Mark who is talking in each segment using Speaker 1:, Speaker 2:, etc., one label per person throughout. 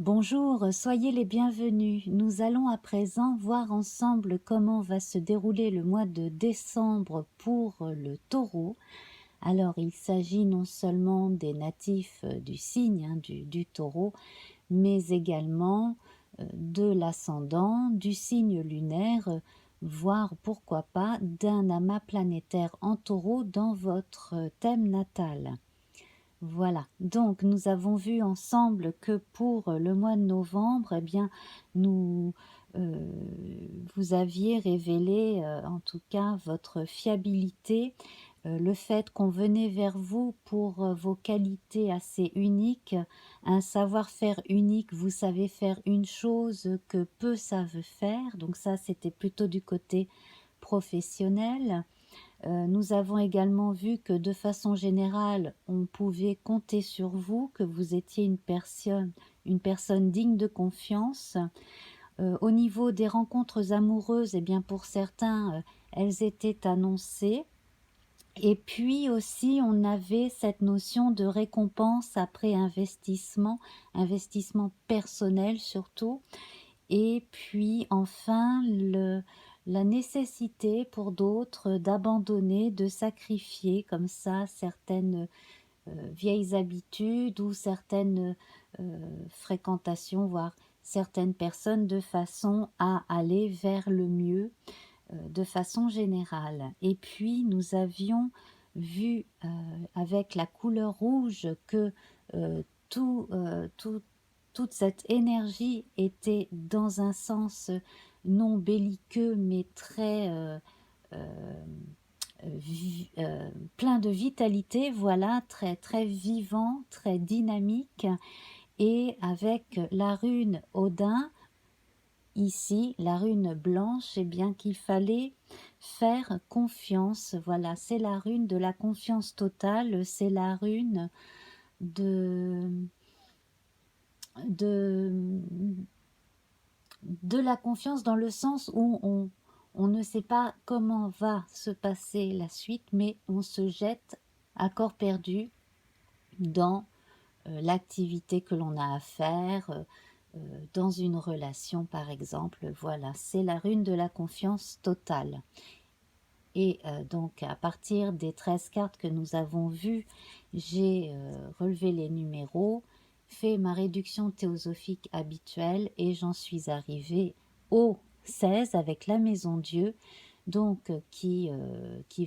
Speaker 1: Bonjour, soyez les bienvenus. Nous allons à présent voir ensemble comment va se dérouler le mois de décembre pour le Taureau. Alors, il s'agit non seulement des natifs du signe du Taureau, mais également de l'ascendant, du signe lunaire, voire pourquoi pas d'un amas planétaire en Taureau dans votre thème natal. Voilà, donc nous avons vu ensemble que pour le mois de novembre, eh bien, nous, vous aviez révélé, en tout cas, votre fiabilité, le fait qu'on venait vers vous pour vos qualités assez uniques, un savoir-faire unique. Vous savez faire une chose que peu savent faire, donc ça, c'était plutôt du côté professionnel. Nous avons également vu que de façon générale, on pouvait compter sur vous, que vous étiez une personne digne de confiance. Au niveau des rencontres amoureuses, eh bien pour certains, elles étaient annoncées. Et puis aussi, on avait cette notion de récompense après investissement, investissement personnel surtout. Et puis enfin, la nécessité pour d'autres d'abandonner, de sacrifier comme ça certaines vieilles habitudes ou certaines fréquentations, voire certaines personnes de façon à aller vers le mieux de façon générale. Et puis nous avions vu avec la couleur rouge que euh, tout, toute cette énergie était dans un sens non belliqueux mais très euh, plein de vitalité, voilà, très très vivant, très dynamique, et avec la rune Odin ici, la rune blanche, et bien qu'il fallait faire confiance. Voilà, c'est la rune de la confiance totale, c'est la rune de, de, de la confiance dans le sens où on ne sait pas comment va se passer la suite, mais on se jette à corps perdu dans l'activité que l'on a à faire, dans une relation par exemple. Voilà, c'est la rune de la confiance totale. Et donc à partir des 13 cartes que nous avons vues, j'ai relevé les numéros, fait ma réduction théosophique habituelle et j'en suis arrivée au 16 avec la Maison Dieu, donc qui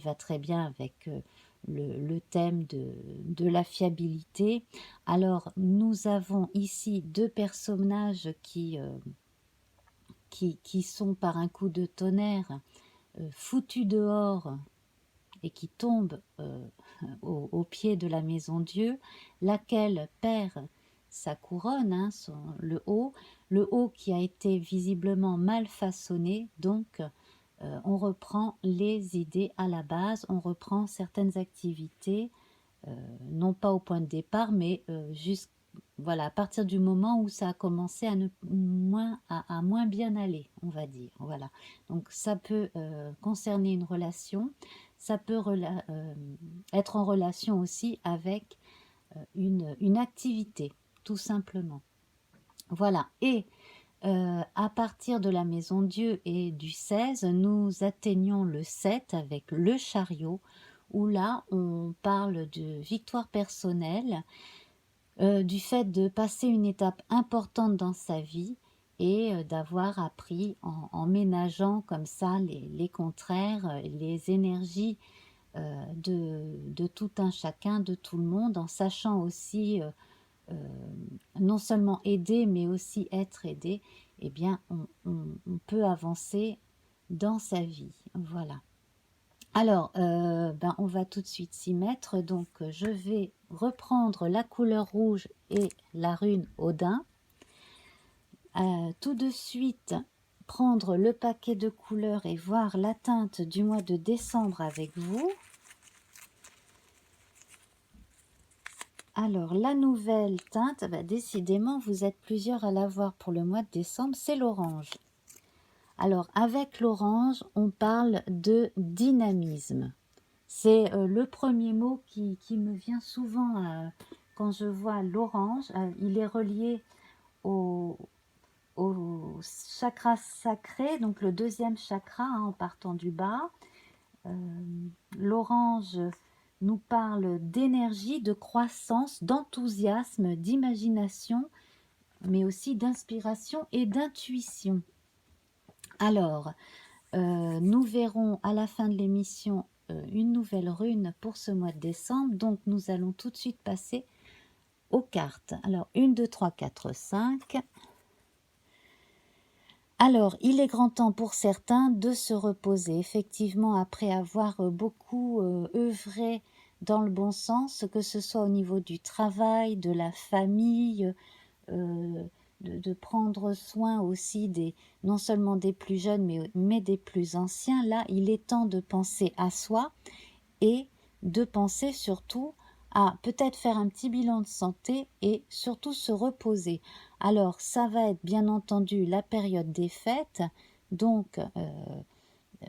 Speaker 1: va très bien avec le thème de la fiabilité. Alors nous avons ici deux personnages qui sont par un coup de tonnerre foutus dehors et qui tombe au pied de la maison Dieu, laquelle perd sa couronne, hein, le haut qui a été visiblement mal façonné, donc on reprend les idées à la base, on reprend certaines activités, non pas au point de départ, mais voilà, à partir du moment où ça a commencé à moins bien aller, on va dire. Voilà. Donc ça peut concerner une relation, ça peut être en relation aussi avec une activité, tout simplement. Voilà. Et à partir de la Maison Dieu et du 16, nous atteignons le 7 avec le chariot, où là on parle de victoire personnelle, du fait de passer une étape importante dans sa vie et d'avoir appris en ménageant comme ça les contraires, les énergies de tout un chacun, de tout le monde, en sachant aussi non seulement aider mais aussi être aidé, eh bien on peut avancer dans sa vie. Voilà. Alors, on va tout de suite s'y mettre. Donc, je vais reprendre la couleur rouge et la rune Odin. Tout de suite, prendre le paquet de couleurs et voir la teinte du mois de décembre avec vous. Alors, la nouvelle teinte, décidément, vous êtes plusieurs à l'avoir pour le mois de décembre, c'est l'orange. Alors, avec l'orange, on parle de dynamisme. C'est le premier mot qui me vient souvent quand je vois l'orange. Il est relié au, au chakra sacré, donc le deuxième chakra, hein, en partant du bas. L'orange nous parle d'énergie, de croissance, d'enthousiasme, d'imagination, mais aussi d'inspiration et d'intuition. Alors, nous verrons à la fin de l'émission une nouvelle rune pour ce mois de décembre. Donc, nous allons tout de suite passer aux cartes. Alors, 1, 2, 3, 4, 5. Alors, il est grand temps pour certains de se reposer. Effectivement, après avoir beaucoup œuvré dans le bon sens, que ce soit au niveau du travail, de la famille, de prendre soin aussi non seulement des plus jeunes, mais des plus anciens. Là, il est temps de penser à soi et de penser surtout à peut-être faire un petit bilan de santé et surtout se reposer. Alors, ça va être bien entendu la période des fêtes, donc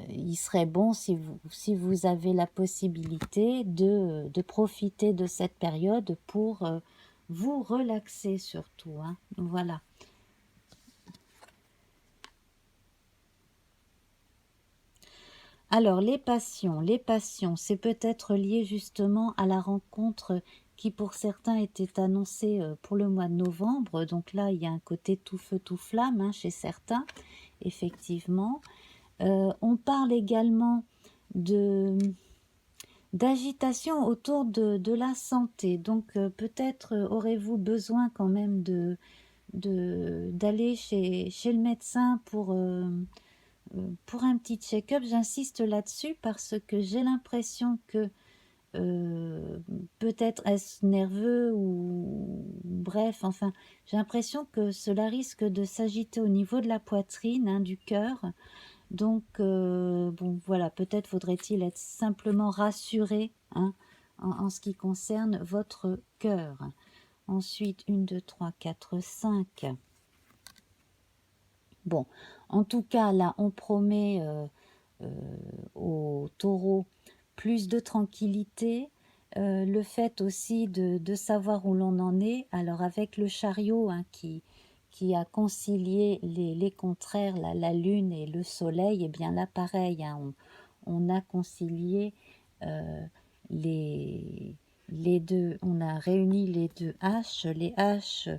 Speaker 1: il serait bon si vous avez la possibilité de profiter de cette période pour vous relaxer surtout, hein. Voilà. Alors, les passions, c'est peut-être lié justement à la rencontre qui pour certains était annoncée pour le mois de novembre. Donc là, il y a un côté tout feu, tout flamme, hein, chez certains, effectivement. On parle également d'agitation autour de la santé. Donc peut-être aurez-vous besoin quand même d'aller chez le médecin pour un petit check-up. J'insiste là-dessus parce que j'ai l'impression que peut-être est-ce nerveux ou bref, enfin, j'ai l'impression que cela risque de s'agiter au niveau de la poitrine, hein, du cœur. Donc, bon, voilà, peut-être faudrait-il être simplement rassuré, hein, en ce qui concerne votre cœur. Ensuite, 1, 2, 3, 4, 5. Bon, en tout cas, là, on promet au taureau plus de tranquillité, le fait aussi de savoir où l'on en est. Alors avec le chariot, hein, qui a concilié les contraires, la lune et le soleil, et bien là pareil, hein, on a concilié les deux, on a réuni les deux haches, les haches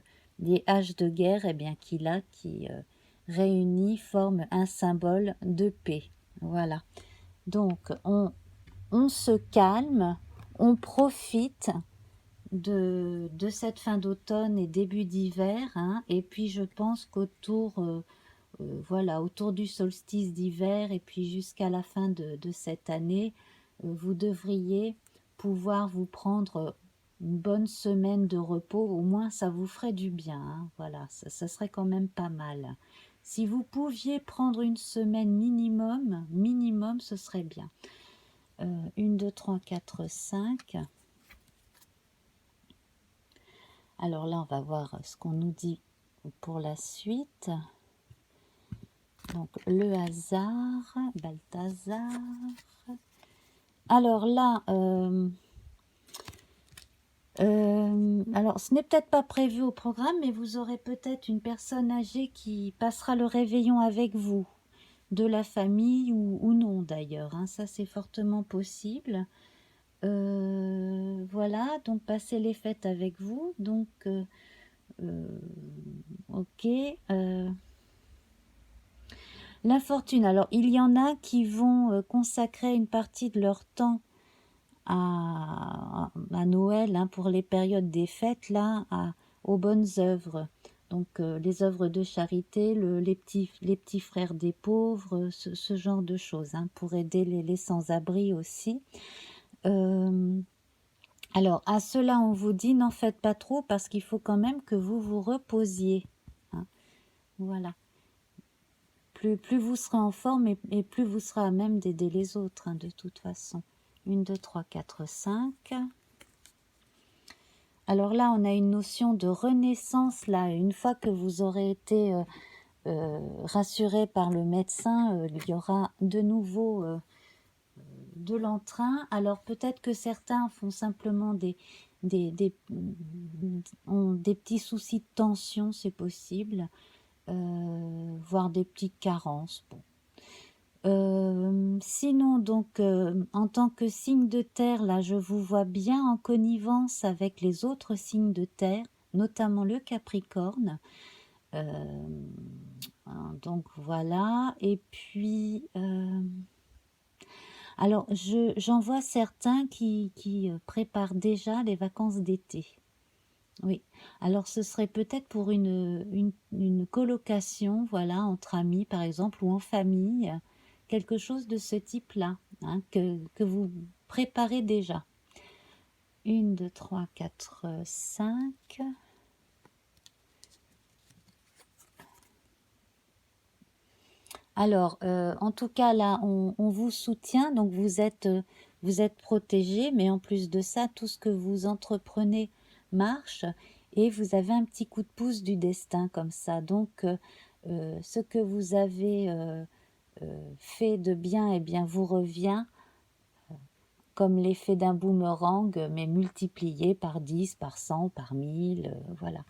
Speaker 1: de guerre, et bien qui réunis forment un symbole de paix. Voilà. Donc, on se calme, on profite de cette fin d'automne et début d'hiver, hein, et puis je pense qu'autour voilà, autour du solstice d'hiver et puis jusqu'à la fin de cette année, vous devriez pouvoir vous prendre une bonne semaine de repos, au moins ça vous ferait du bien, hein, voilà, ça serait quand même pas mal. Si vous pouviez prendre une semaine minimum, ce serait bien. 1, 2, 3, 4, 5. Alors là, on va voir ce qu'on nous dit pour la suite. Donc, le hasard, Balthazar. Alors là, alors ce n'est peut-être pas prévu au programme, mais vous aurez peut-être une personne âgée qui passera le réveillon avec vous, de la famille ou non d'ailleurs, hein, ça c'est fortement possible. Voilà, donc passer les fêtes avec vous, donc ok. La fortune, alors il y en a qui vont consacrer une partie de leur temps à Noël, hein, pour les périodes des fêtes, là, aux bonnes œuvres. Donc les œuvres de charité, les petits frères des pauvres, ce genre de choses, hein, pour aider les sans-abri aussi. Alors à cela on vous dit n'en faites pas trop parce qu'il faut quand même que vous vous reposiez, hein. Voilà. Plus vous serez en forme et plus vous serez à même d'aider les autres, hein, de toute façon. 1, 2, 3, 4, 5. Alors là, on a une notion de renaissance. Là, une fois que vous aurez été rassuré par le médecin, il y aura de nouveau de l'entrain. Alors peut-être que certains font simplement des ont des petits soucis de tension, c'est possible, voire des petites carences. Bon. Sinon, donc, en tant que signe de terre, là, je vous vois bien en connivence avec les autres signes de terre, notamment le Capricorne. Donc voilà, et puis alors j'en vois certains qui préparent déjà les vacances d'été. Oui, alors ce serait peut-être pour une colocation, voilà, entre amis par exemple, ou en famille, quelque chose de ce type-là, hein, que vous préparez déjà. 1, 2, 3, 4, 5. Alors, en tout cas, là, on vous soutient, donc vous êtes protégés, mais en plus de ça, tout ce que vous entreprenez marche, et vous avez un petit coup de pouce du destin comme ça. Donc, ce que vous avez fait de bien, eh bien, vous revient comme l'effet d'un boomerang, mais multiplié par 10, par 100, par 1000, voilà.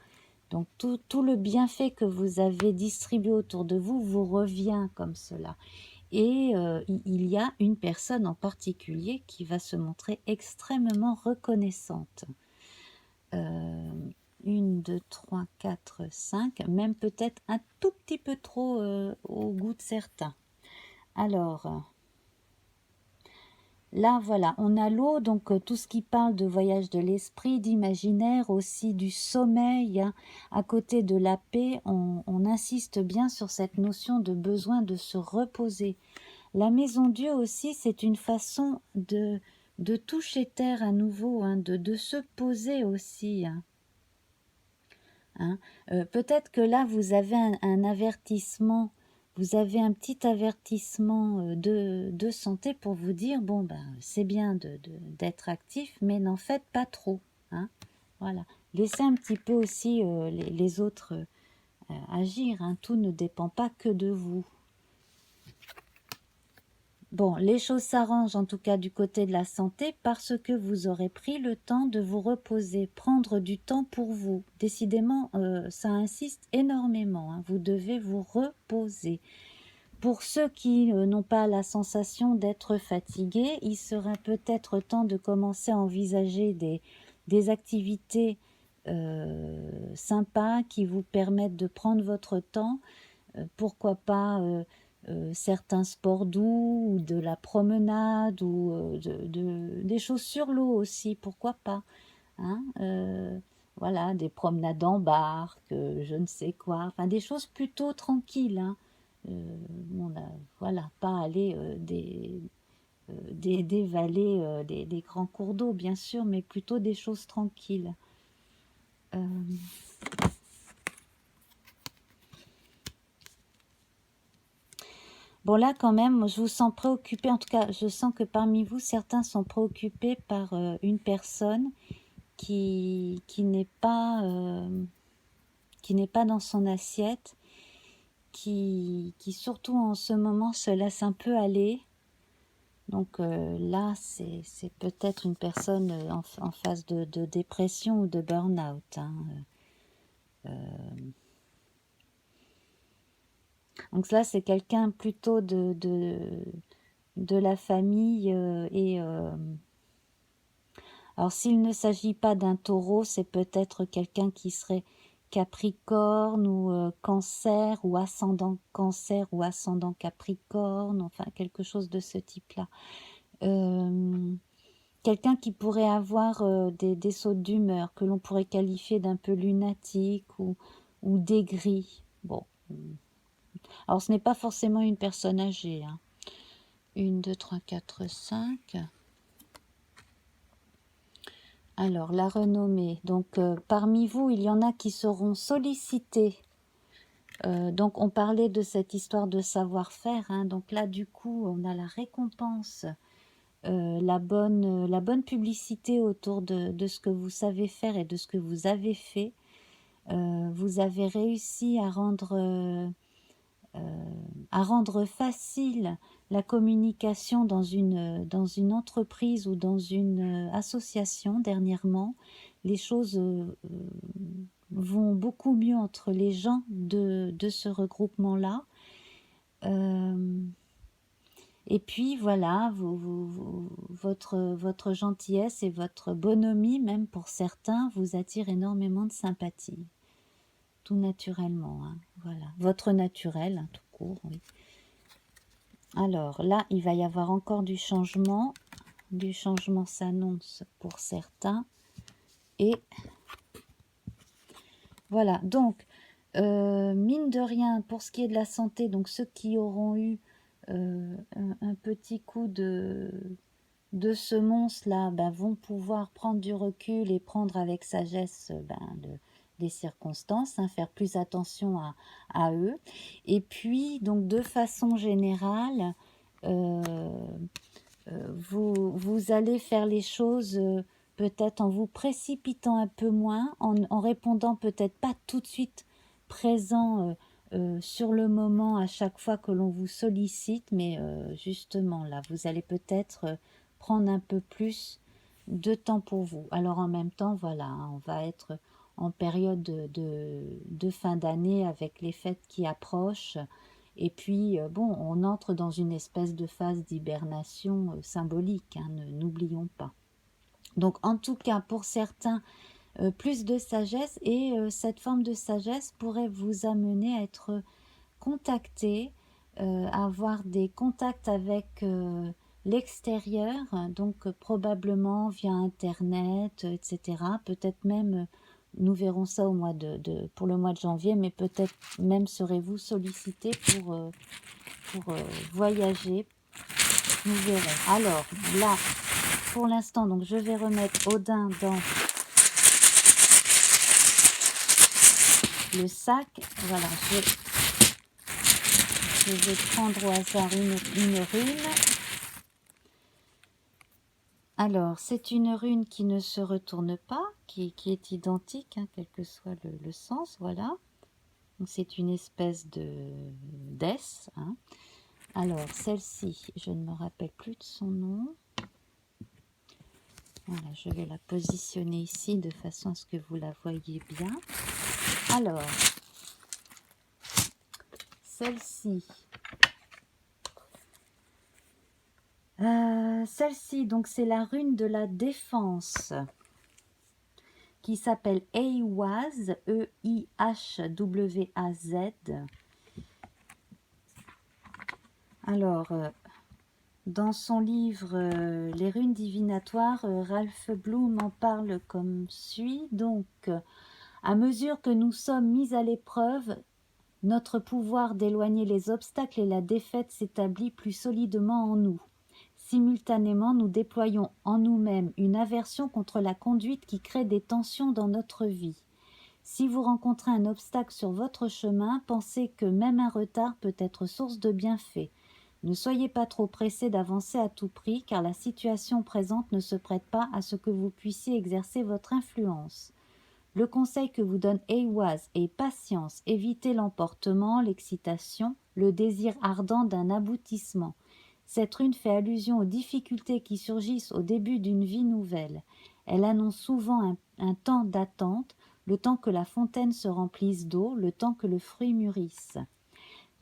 Speaker 1: Donc tout le bienfait que vous avez distribué autour de vous vous revient comme cela. Et il y a une personne en particulier qui va se montrer extrêmement reconnaissante. 1, 2, 3, 4, 5, même peut-être un tout petit peu trop au goût de certains. Alors, là, voilà, on a l'eau, donc tout ce qui parle de voyage de l'esprit, d'imaginaire, aussi du sommeil, hein. À côté de la paix, on insiste bien sur cette notion de besoin de se reposer. La maison Dieu aussi, c'est une façon de toucher terre à nouveau, hein, de se poser aussi, hein. Hein. Peut-être que là, vous avez un avertissement, vous avez un petit avertissement de santé pour vous dire, bon, ben, c'est bien d'être actif, mais n'en faites pas trop. Hein. Voilà. Laissez un petit peu aussi les autres agir. Hein. Tout ne dépend pas que de vous. Bon, les choses s'arrangent en tout cas du côté de la santé parce que vous aurez pris le temps de vous reposer, prendre du temps pour vous. Décidément, ça insiste énormément, hein. Vous devez vous reposer. Pour ceux qui n'ont pas la sensation d'être fatigués, il sera peut-être temps de commencer à envisager des activités sympas qui vous permettent de prendre votre temps. Pourquoi pas certains sports doux, ou de la promenade, ou des choses sur l'eau aussi, pourquoi pas. Hein, voilà, des promenades en barque, je ne sais quoi, enfin des choses plutôt tranquilles. Hein. Voilà, pas aller dévaler des grands cours d'eau, bien sûr, mais plutôt des choses tranquilles. Bon là quand même, je vous sens préoccupé, en tout cas je sens que parmi vous, certains sont préoccupés par une personne qui n'est pas dans son assiette, qui surtout en ce moment se laisse un peu aller. Donc là, c'est peut-être une personne en phase de dépression ou de burn-out. Hein. Donc là, c'est quelqu'un plutôt de la famille. Alors, s'il ne s'agit pas d'un taureau, c'est peut-être quelqu'un qui serait Capricorne ou Cancer ou ascendant Cancer ou ascendant Capricorne, enfin quelque chose de ce type-là. Quelqu'un qui pourrait avoir des sautes d'humeur, que l'on pourrait qualifier d'un peu lunatique ou d'aigri. Bon. Alors, ce n'est pas forcément une personne âgée. Hein. 1, 2, 3, 4, 5. Alors, la renommée. Donc, parmi vous, il y en a qui seront sollicités. Donc, on parlait de cette histoire de savoir-faire. Hein. Donc là, du coup, on a la récompense, la bonne publicité autour de ce que vous savez faire et de ce que vous avez fait. Vous avez réussi à rendre à rendre facile la communication dans une entreprise ou dans une association dernièrement. Les choses vont beaucoup mieux entre les gens de ce regroupement-là. Et puis voilà, votre gentillesse et votre bonhomie, même pour certains, vous attire énormément de sympathie. Tout naturellement, hein, voilà. Votre naturel, hein, tout court, oui. Alors là, il va y avoir encore du changement. Du changement s'annonce pour certains. Et voilà, donc, mine de rien, pour ce qui est de la santé, donc ceux qui auront eu un petit coup de semonce-là, ben, vont pouvoir prendre du recul et prendre avec sagesse des circonstances, hein, faire plus attention à eux. Et puis, donc, de façon générale, vous allez faire les choses peut-être en vous précipitant un peu moins, en répondant peut-être pas tout de suite présent sur le moment à chaque fois que l'on vous sollicite, mais justement là, vous allez peut-être prendre un peu plus de temps pour vous. Alors en même temps, voilà, hein, on va être en période de fin d'année avec les fêtes qui approchent. Et puis, bon, on entre dans une espèce de phase d'hibernation symbolique, hein, n'oublions pas. Donc, en tout cas, pour certains, plus de sagesse, et cette forme de sagesse pourrait vous amener à être contacté, à avoir des contacts avec l'extérieur, donc probablement via Internet, etc. Peut-être même, nous verrons ça pour le mois de janvier, mais peut-être même serez-vous sollicité pour voyager. Nous verrons. Alors là, pour l'instant, donc je vais remettre Odin dans le sac. Voilà, je vais prendre au hasard une rune. Alors, c'est une rune qui ne se retourne pas, qui est identique, hein, quel que soit le sens, voilà. Donc, c'est une espèce de d'S. Hein. Alors, celle-ci, je ne me rappelle plus de son nom. Voilà, je vais la positionner ici de façon à ce que vous la voyez bien. Alors, celle-ci... celle-ci, donc c'est la rune de la défense qui s'appelle Ehwaz, E-I-H-W-A-Z. Alors, dans son livre Les runes divinatoires, Ralph Bloom en parle comme suit. Donc, à mesure que nous sommes mis à l'épreuve, notre pouvoir d'éloigner les obstacles et la défaite s'établit plus solidement en nous. Simultanément, nous déployons en nous-mêmes une aversion contre la conduite qui crée des tensions dans notre vie. Si vous rencontrez un obstacle sur votre chemin, pensez que même un retard peut être source de bienfaits. Ne soyez pas trop pressé d'avancer à tout prix, car la situation présente ne se prête pas à ce que vous puissiez exercer votre influence. Le conseil que vous donne Ehwaz est patience, évitez l'emportement, l'excitation, le désir ardent d'un aboutissement. Cette rune fait allusion aux difficultés qui surgissent au début d'une vie nouvelle. Elle annonce souvent un temps d'attente, le temps que la fontaine se remplisse d'eau, le temps que le fruit mûrisse.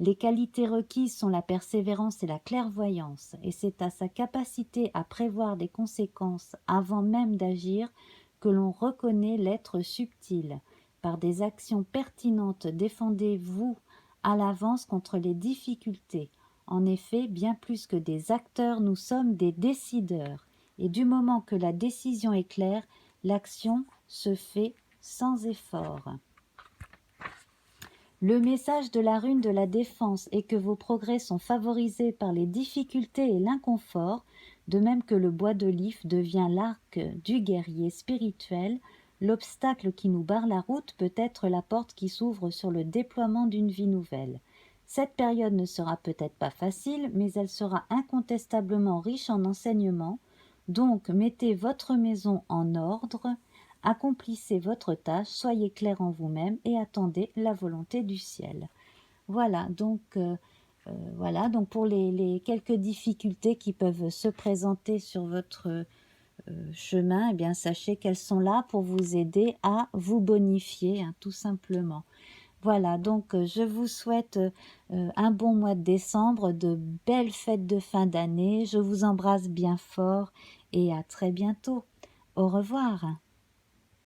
Speaker 1: Les qualités requises sont la persévérance et la clairvoyance, et c'est à sa capacité à prévoir des conséquences avant même d'agir que l'on reconnaît l'être subtil. Par des actions pertinentes, défendez-vous à l'avance contre les difficultés. En effet, bien plus que des acteurs, nous sommes des décideurs. Et du moment que la décision est claire, l'action se fait sans effort. Le message de la rune de la défense est que vos progrès sont favorisés par les difficultés et l'inconfort, de même que le bois d'olive devient l'arc du guerrier spirituel. L'obstacle qui nous barre la route peut être la porte qui s'ouvre sur le déploiement d'une vie nouvelle. Cette période ne sera peut-être pas facile, mais elle sera incontestablement riche en enseignements. Donc, mettez votre maison en ordre, accomplissez votre tâche, soyez clair en vous-même et attendez la volonté du ciel. Voilà, donc pour les quelques difficultés qui peuvent se présenter sur votre chemin, eh bien sachez qu'elles sont là pour vous aider à vous bonifier, hein, tout simplement. Voilà, donc je vous souhaite un bon mois de décembre, de belles fêtes de fin d'année. Je vous embrasse bien fort et à très bientôt. Au revoir.